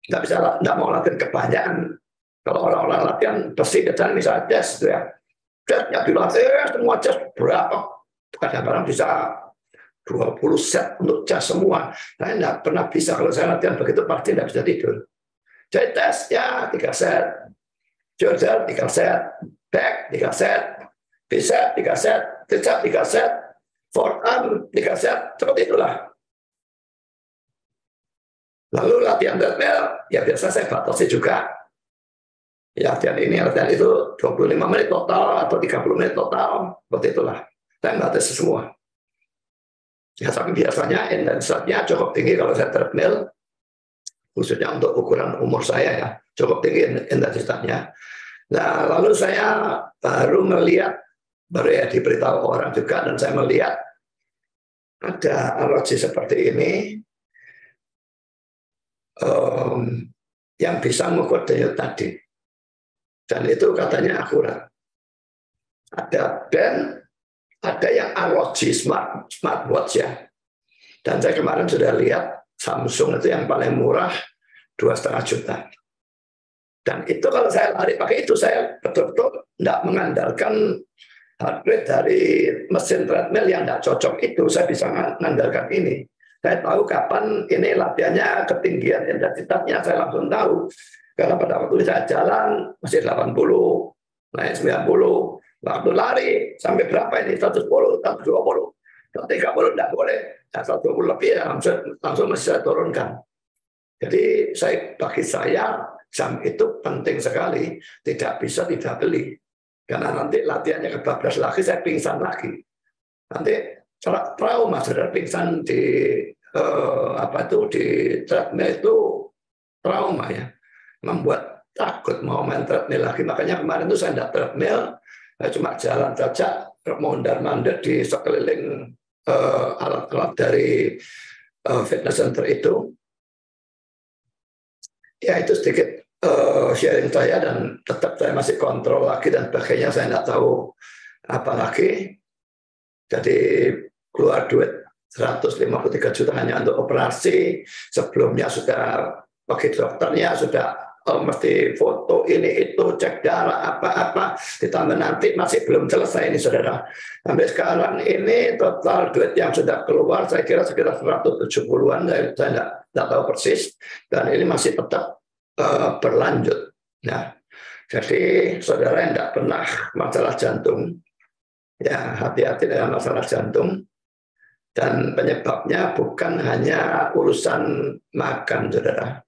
Tidak mau latihan kebanyakan. Kalau orang-orang latihan bersih, misalnya chest, gitu ya. Chestnya dilatih semua chest berapa? Kadang-kadang bisa 20 set untuk chest semua. Saya tidak pernah bisa, kalau saya latihan begitu pasti tidak bisa tidur. Jadi chestnya 3 set, shoulder 3 set, back 3 set, bicep 3 set, tricep 3 set, forearm 3 set, seperti itulah. Lalu latihan treadmill, ya biasa saya batasi juga. Ya, latihan itu 25 menit total atau 30 menit total, seperti itulah. Saya batasi semua. Ya, tapi biasanya intensitasnya cukup tinggi kalau saya treadmill, khususnya untuk ukuran umur saya ya, cukup tinggi intensitasnya. Nah, lalu saya baru ya diberitahu orang juga, dan saya melihat ada alergi seperti ini yang bisa mengukur denyut nadi. Dan itu katanya akurat. Ada band, ada yang alergi smartwatch ya. Dan saya kemarin sudah lihat Samsung itu yang paling murah 2,5 juta. Dan itu kalau saya lari pakai itu, saya betul-betul tidak mengandalkan heart rate dari mesin treadmill yang tidak cocok itu. Saya bisa mengandalkan ini. Saya tahu kapan ini latihannya, ketinggian intensitasnya, saya langsung tahu. Karena pada waktu saya jalan masih 80, naik 90, Waktu lari sampai berapa ini? 110, 120, 130 tidak boleh. Nah, 120 lebih ya langsung masih saya turunkan. Jadi bagi saya jam itu penting sekali, tidak bisa tidak beli. Karena nanti latihannya kebablas lagi, saya pingsan lagi. Nanti trauma, saudara pingsan di di treadmill itu trauma ya, membuat takut mau main treadmill lagi. Makanya kemarin itu saya tidak treadmill, saya cuma jalan saja, mondar-mandir di sekeliling alat-alat dari fitness center itu. Ya itu sedikit sharing saya, dan tetap saya masih kontrol lagi dan sebagainya, saya tidak tahu apa lagi. Jadi keluar duit 153 juta hanya untuk operasi. Sebelumnya sudah pergi dokternya, sudah mesti foto ini itu, cek darah apa-apa, ditambah nanti masih belum selesai ini saudara. Sampai sekarang ini total duit yang sudah keluar saya kira sekitar 170-an, saya tidak tahu persis, dan ini masih tetap berlanjut. Nah, jadi saudara yang tidak pernah masalah jantung, ya hati-hati dengan masalah jantung. Dan penyebabnya bukan hanya urusan makan, saudara,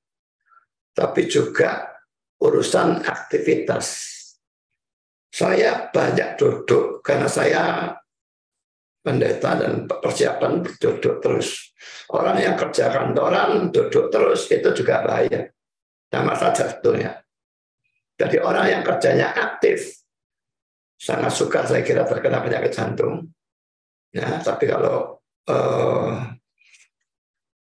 tapi juga urusan aktivitas. Saya banyak duduk karena saya pendeta dan persiapan duduk terus. Orang yang kerja kantoran duduk terus itu juga bahaya. Nah, masalah jantungnya. Jadi orang yang kerjanya aktif sangat suka saya kira terkena penyakit jantung. Ya, tapi kalau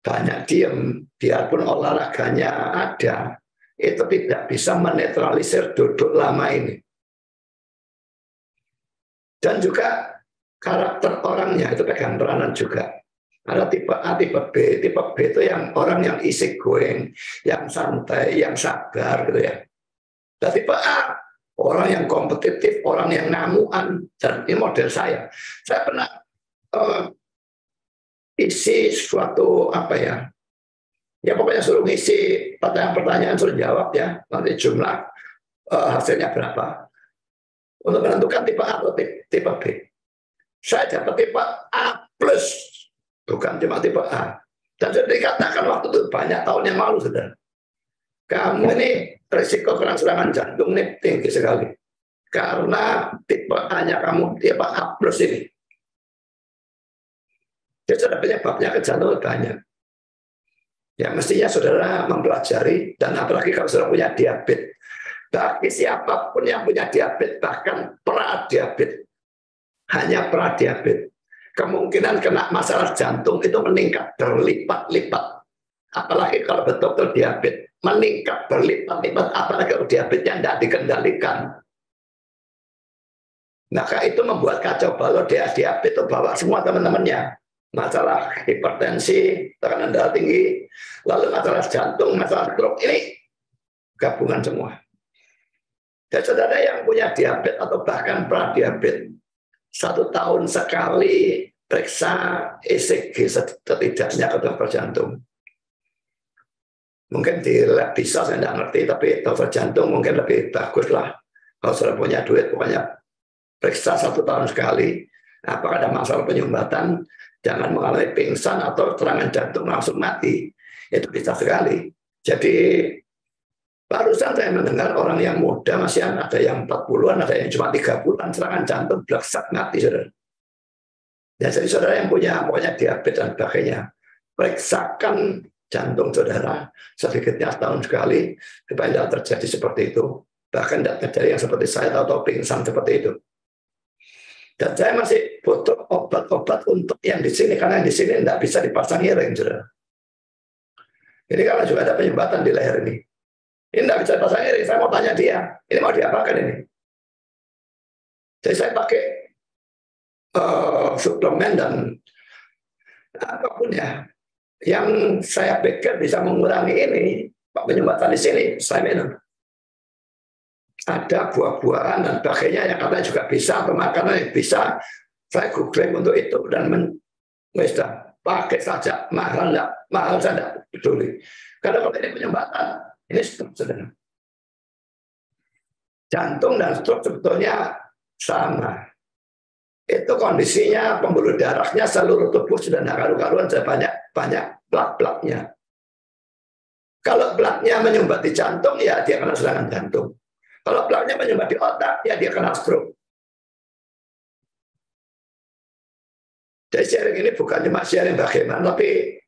banyak diem, biarpun olahraganya ada, itu tidak bisa menetralisir duduk lama ini. Dan juga karakter orangnya itu pegang peranan juga. Ada tipe A, tipe B. Tipe B itu yang orang yang easy going, yang santai, yang sabar gitu ya. Dan tipe A, orang yang kompetitif, orang yang ngamuan. Dan ini model saya. Saya pernah isi suatu ya pokoknya suruh ngisi pertanyaan-pertanyaan, suruh jawab ya, nanti jumlah hasilnya berapa untuk menentukan tipe A atau tipe B. Saya dapat tipe A plus, bukan cuma tipe A. Dan sudah dikatakan waktu itu banyak tahun yang lalu, saudara, kamu ini risiko kena serangan jantung ini tinggi sekali karena tipe A-nya kamu tipe A plus ini. Jadi penyebabnya ke jantung banyak. Ya mestinya saudara mempelajari, dan apalagi kalau saudara punya diabetes. Bagi siapapun yang punya diabetes, bahkan pradiabetes, hanya pradiabetes, kemungkinan kena masalah jantung itu meningkat berlipat-lipat. Apalagi kalau betul-betul diabetes, meningkat berlipat-lipat, apalagi kalau diabetesnya tidak dikendalikan. Maka itu membuat kacau balau. Diabetes itu bawa semua teman-temannya. Masalah hipertensi, tekanan darah tinggi, lalu masalah jantung, masalah stroke, ini gabungan semua. Dan saudara yang punya diabetes atau bahkan pradiabetes, 1 tahun sekali periksa ECG setidaknya ke dokter jantung. Mungkin di lab bisa, saya tidak ngerti, tapi dokter jantung mungkin lebih bagus lah. Kalau sudah punya duit, pokoknya periksa 1 tahun sekali. Apakah ada masalah penyumbatan, jangan mengalami pingsan atau serangan jantung langsung mati. Itu bisa sekali. Jadi barusan saya mendengar orang yang muda, masih ada yang 40-an, ada yang cuma 3 bulan serangan jantung bleksak mati, saudara. Ya, jadi saudara yang punya pokoknya diabetes dan sebagainya, periksakan jantung saudara sedikitnya setahun sekali supaya tidak terjadi seperti itu. Bahkan tidak terjadi yang seperti saya atau pingsan seperti itu. Dan saya masih butuh obat-obat untuk yang di sini, karena yang di sini tidak bisa dipasang ring, saudara. Ini karena juga ada penyumbatan di leher ini. Ini tidak bisa dipasang ring. Saya mau tanya dia, ini mau diapakan ini? Jadi saya pakai suplemen dan apapun ya, yang saya pikir bisa mengurangi ini, penyumbatan di sini, saya minum. Ada buah-buahan dan sebagainya yang katanya juga bisa, atau makanan yang bisa. Saya googling untuk itu dan pakai saja, mahal enggak, mahal saya enggak peduli. Karena kalau ini penyumbatan, ini stroke, saudara. Jantung dan stroke sebetulnya sama. Itu kondisinya pembuluh darahnya seluruh tubuh sudah tidak karu-karuan, sudah banyak plak-plaknya. Kalau plaknya menyumbat di jantung, ya dia kena serangan jantung. Kalau plaknya menyumbat di otak, ya dia kena stroke. Jadi sharing ini bukan cuma sharing bagaimana, tapi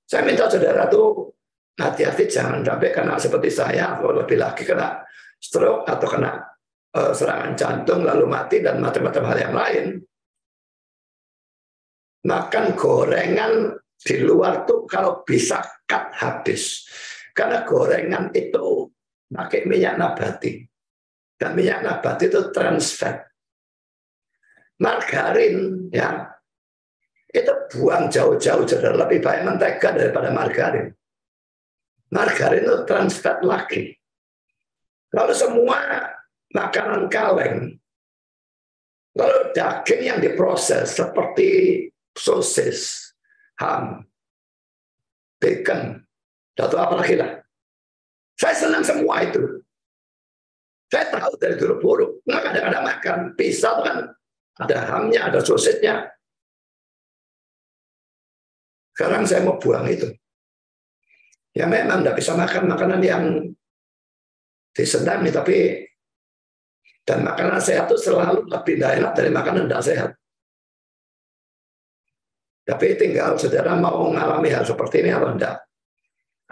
saya minta saudara tuh hati-hati jangan sampai kena seperti saya, atau lebih lagi kena stroke atau kena serangan jantung lalu mati dan macam-macam hal yang lain. Makan gorengan di luar tuh kalau bisa cut habis, karena gorengan itu pakai minyak nabati dan minyak nabati itu trans fat. Margarin ya itu buang jauh-jauh, jadi lebih baik mentega daripada margarin. Margarin itu trans fat lagi. Lalu semua makanan kaleng, lalu daging yang diproses seperti sosis, ham, bacon, atau apa lagi lah. Saya senang semua itu. Saya tahu dari dulu buruk. Nggak kadang-kadang makan pizza kan ada hamnya, ada sosisnya. Sekarang saya mau buang itu. Ya memang nggak bisa makan makanan yang disenangi, tapi dan makanan sehat itu selalu lebih enak dari makanan tidak sehat. Tapi tinggal saudara mau mengalami hal seperti ini atau tidak.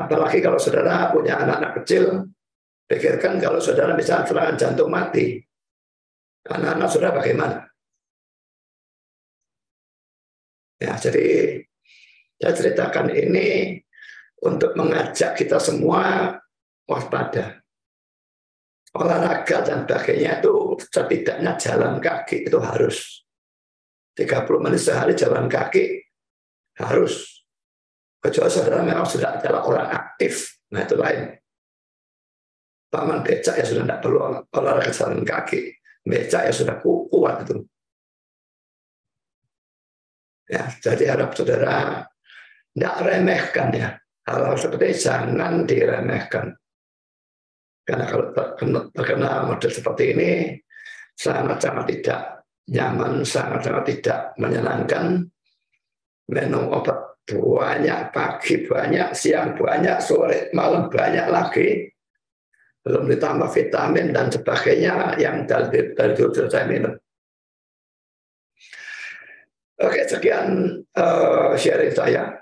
Apalagi kalau saudara punya anak-anak kecil, pikirkan kalau saudara bisa serangan jantung mati. Anak-anak saudara bagaimana? Ya, jadi saya ceritakan ini untuk mengajak kita semua waspada. Olahraga dan sebagainya itu setidaknya jalan kaki itu harus. 30 menit sehari jalan kaki harus. Kecuali saudara memang sudah adalah orang aktif. Nah itu lain. Paman becak ya sudah tidak perlu olahraga jalan kaki. Becak ya sudah kuat itu. Ya, jadi harap saudara tidak remehkan ya. Hal-hal seperti jangan diremehkan. Karena kalau terkena model seperti ini, sangat-sangat tidak nyaman, sangat-sangat tidak menyenangkan. Minum obat banyak, pagi banyak, siang banyak, sore, malam banyak lagi. Belum ditambah vitamin dan sebagainya yang dari dulu sudah saya minum. Oke, sekian sharing saya.